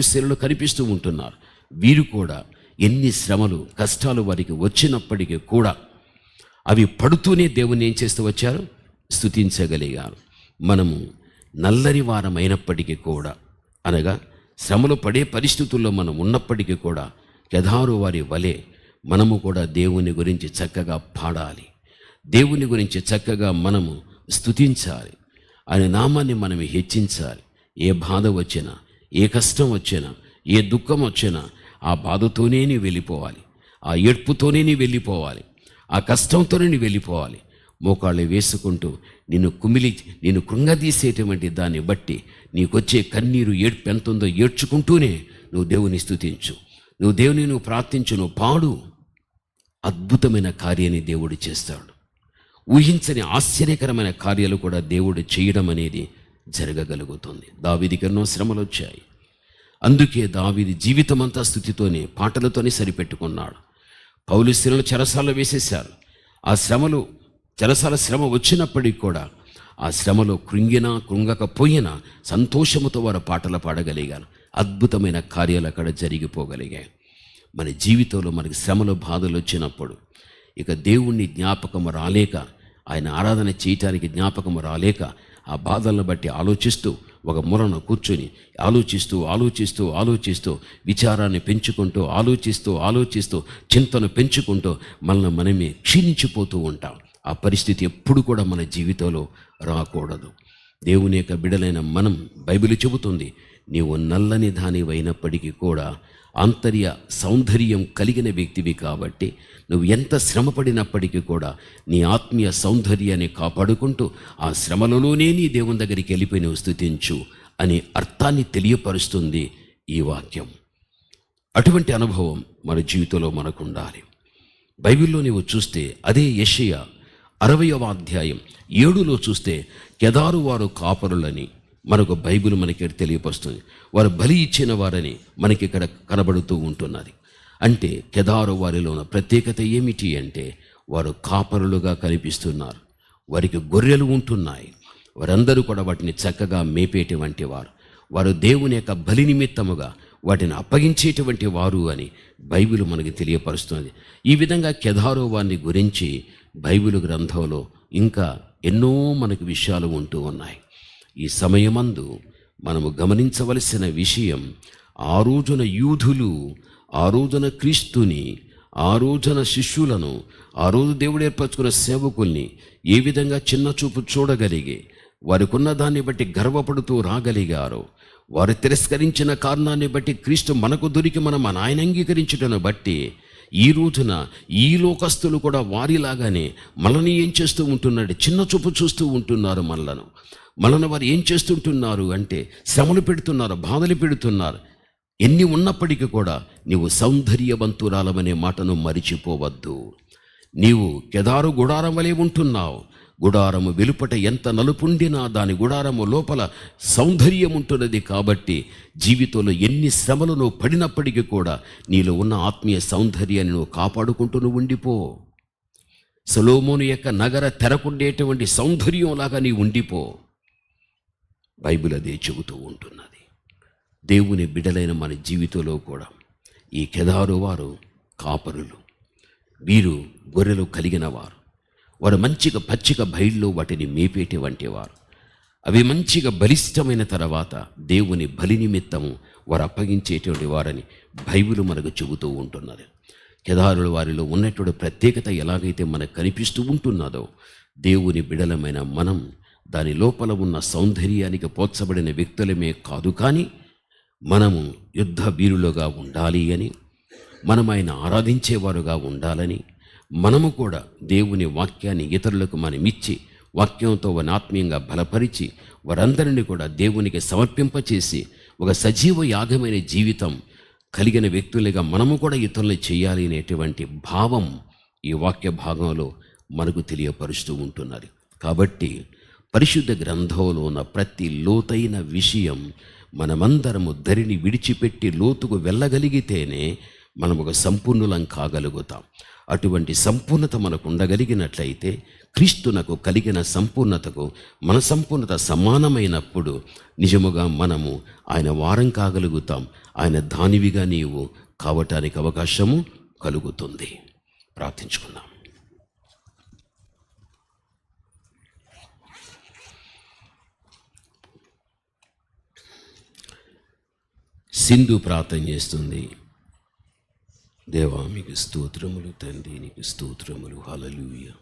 [SPEAKER 1] శీలలు కనిపిస్తూ ఉంటున్నారు. వీరు కూడా ఎన్ని శ్రమలు, కష్టాలు వారికి వచ్చినప్పటికీ కూడా అవి పడుతూనే దేవుని ఏం చేస్తూ వచ్చారు? స్తుతించగలిగారు. మనము నల్లరి వారమైనప్పటికీ కూడా, అనగా శ్రమలు పడే పరిస్థితుల్లో మనం ఉన్నప్పటికీ కూడా కెదారు వారి వలె మనము కూడా దేవుని గురించి చక్కగా పాడాలి. దేవుని గురించి చక్కగా మనము స్తుతించాలి. ఆయన నామాన్ని మనం హెచ్చించాలి. ఏ బాధ వచ్చినా, ఏ కష్టం వచ్చినా, ఏ దుఃఖం వచ్చినా ఆ బాధతోనే నీ వెళ్ళిపోవాలి, ఆ ఏడ్పుతోనే నీ వెళ్ళిపోవాలి, ఆ కష్టంతోనే నీ వెళ్ళిపోవాలి. మోకాళ్ళు వేసుకుంటూ నిన్ను కృంగదీసేటువంటి దాన్ని బట్టి నీకొచ్చే కన్నీరు, ఏడ్పు ఎంత ఉందో ఏడ్చుకుంటూనే నువ్వు దేవుని స్తుతించు, నువ్వు ప్రార్థించు, నువ్వు పాడు. అద్భుతమైన కార్యాన్ని దేవుడు చేస్తాడు. ఊహించని ఆశ్చర్యకరమైన కార్యాలు కూడా దేవుడు చేయడం అనేది జరగగలుగుతుంది. దావీదుకి ఎన్నో శ్రమలు వచ్చాయి. అందుకే దావీదు జీవితమంతా స్థుతితోనే, పాటలతోనే సరిపెట్టుకున్నాడు. పౌలు శీలను చెరసాలలో వేసేశారు. ఆ చెరసాల శ్రమ వచ్చినప్పటికీ కూడా ఆ శ్రమలో కృంగకపోయినా సంతోషముతో వారు పాటలు పాడగలిగారు. అద్భుతమైన కార్యాలు అక్కడ జరిగిపోగలిగాయి. మన జీవితంలో మనకి శ్రమలు, బాధలు వచ్చినప్పుడు ఇక దేవుణ్ణి జ్ఞాపకము రాలేక, ఆయన ఆరాధన చేయటానికి జ్ఞాపకము రాలేక, ఆ బాధలను బట్టి ఆలోచిస్తూ ఒక మూలన కూర్చొని ఆలోచిస్తూ విచారాన్ని పెంచుకుంటూ ఆలోచిస్తూ చింతను పెంచుకుంటూ మనమే క్షీణించిపోతూ ఉంటాం. ఆ పరిస్థితి ఎప్పుడు కూడా మన జీవితంలో రాకూడదు. దేవుని యొక్క బిడలైన మనం, బైబిల్ చెబుతుంది, నీవు నల్లని దానివైనప్పటికీ కూడా ఆంతర్య సౌందర్యం కలిగిన వ్యక్తివి కాబట్టి నువ్వు ఎంత శ్రమపడినప్పటికీ కూడా నీ ఆత్మీయ సౌందర్యాన్ని కాపాడుకుంటూ ఆ శ్రమలలోనే నీ దేవుని దగ్గరికి వెళ్ళిపోయి నువ్వు స్తుతించు అనే అర్థాన్ని తెలియపరుస్తుంది ఈ వాక్యం. అటువంటి అనుభవం మన జీవితంలో మనకు ఉండాలి. బైబిల్లో నీవు చూస్తే అదే యెషయా 60వ అధ్యాయం 7లో చూస్తే కెదారు వారు కాపరులని మనకు బైబిల్ మనకి తెలియపరుస్తుంది. వారు బలి ఇచ్చిన వారని మనకి ఇక్కడ కనబడుతూ ఉంటున్నది. అంటే కెదారు వారిలో ఉన్న ప్రత్యేకత ఏమిటి అంటే వారు కాపరులుగా కనిపిస్తున్నారు. వారికి గొర్రెలు ఉంటున్నాయి. వారందరూ కూడా వాటిని చక్కగా మేపేటువంటి వారు. వారు దేవుని యొక్క బలి నిమిత్తముగా వాటిని అప్పగించేటువంటి వారు అని బైబిల్ మనకి తెలియపరుస్తుంది. ఈ విధంగా కెదారు వారిని గురించి బైబిల్ గ్రంథంలో ఇంకా ఎన్నో మనకు విషయాలు ఉంటూ ఉన్నాయి. ఈ సమయమందు మనము గమనించవలసిన విషయం, ఆ రోజున యూదులు, ఆ రోజున క్రీస్తుని, ఆ రోజున శిష్యులను, ఆ రోజు దేవుడు ఏర్పరచుకున్న సేవకుల్ని ఏ విధంగా చిన్న చూపు చూడగలిగి వారికి ఉన్న దాన్ని బట్టి గర్వపడుతూ రాగలిగారో, వారు తిరస్కరించిన కారణాన్ని బట్టి క్రీస్తు మనకు దొరికి మనం ఆయన అంగీకరించటను బట్టి ఈ రోజున ఈ లోకస్తులు కూడా వారిలాగానే మనల్ని ఏం చేస్తూ ఉంటున్నాడు, చిన్న చూపు చూస్తూ ఉంటున్నారు. మనలను వారు ఏం చేస్తుంటున్నారు అంటే శ్రమలు పెడుతున్నారు, బాధలు పెడుతున్నారు. ఎన్ని ఉన్నప్పటికీ కూడా నీవు సౌందర్యవంతురాలమనే మాటను మరిచిపోవద్దు. నీవు కెదారు గుడారం వలె ఉంటున్నావు. గుడారము వెలుపట ఎంత నలుపుండినా దాని గుడారము లోపల సౌందర్యం ఉంటున్నది. కాబట్టి జీవితంలో ఎన్ని శ్రమలు నువ్వు పడినప్పటికీ కూడా నీలో ఉన్న ఆత్మీయ సౌందర్యాన్ని నువ్వు కాపాడుకుంటూ నువ్వు ఉండిపో. సొలొమోను యొక్క నగర తెరకుండేటువంటి సౌందర్యంలాగా నీ ఉండిపో. బైబిల్ అదే చెబుతూ ఉంటున్నది. దేవుని బిడ్డలైన మన జీవితంలో కూడా ఈ కెదారు వారు కాపరులు, వీరు గొర్రెలు కలిగిన వారు. వారు మంచిగా పచ్చిక బయళ్ళు వాటిని మేపేటువంటి వారు. అవి మంచిగా బలిష్టమైన తర్వాత దేవుని బలి నిమిత్తము వారు అప్పగించేటువంటి వారని బైబిల్ మనకు చెబుతూ ఉంటున్నది. కెదారుల వారిలో ఉన్నటువంటి ప్రత్యేకత ఎలాగైతే మనకు కనిపిస్తూ ఉంటున్నదో, దేవుని బిడలమైన మనం దాని లోపల ఉన్న సౌందర్యానికి పోల్చబడిన వ్యక్తులమే కాదు, కానీ మనము యుద్ధ వీరులుగా ఉండాలి అని, మనం ఆయన ఆరాధించేవారుగా ఉండాలని, మనము కూడా దేవుని వాక్యాన్ని ఇతరులకు మనమిచ్చి వాక్యంతో వారిని ఆత్మీయంగా బలపరిచి వారందరినీ కూడా దేవునికి సమర్పింపచేసి ఒక సజీవ యాగమైన జీవితం కలిగిన వ్యక్తులుగా మనము కూడా ఇతరులు చేయాలి అనేటువంటి భావం ఈ వాక్య భాగంలో మనకు తెలియపరుస్తూ ఉంటున్నది. కాబట్టి పరిశుద్ధ గ్రంథంలో ఉన్న ప్రతి లోతైన విషయం మనమందరము ధరిని విడిచిపెట్టి లోతుకు వెళ్ళగలిగితేనే మనం ఒక సంపూర్ణులం కాగలుగుతాం. అటువంటి సంపూర్ణత మనకు ఉండగలిగినట్లయితే క్రీస్తునకు కలిగిన సంపూర్ణతకు మన సంపూర్ణత సమానమైనప్పుడు నిజముగా మనము ఆయన వారం కాగలుగుతాం. ఆయన దానివిగా నీవు కావటానికి అవకాశము కలుగుతుంది. ప్రార్థించుకుందాం. సింధు ప్రార్థన చేస్తుంది. దేవా మీకు స్తోత్రములు తండ్రి, నీకు స్తోత్రములు, హల్లెలూయా.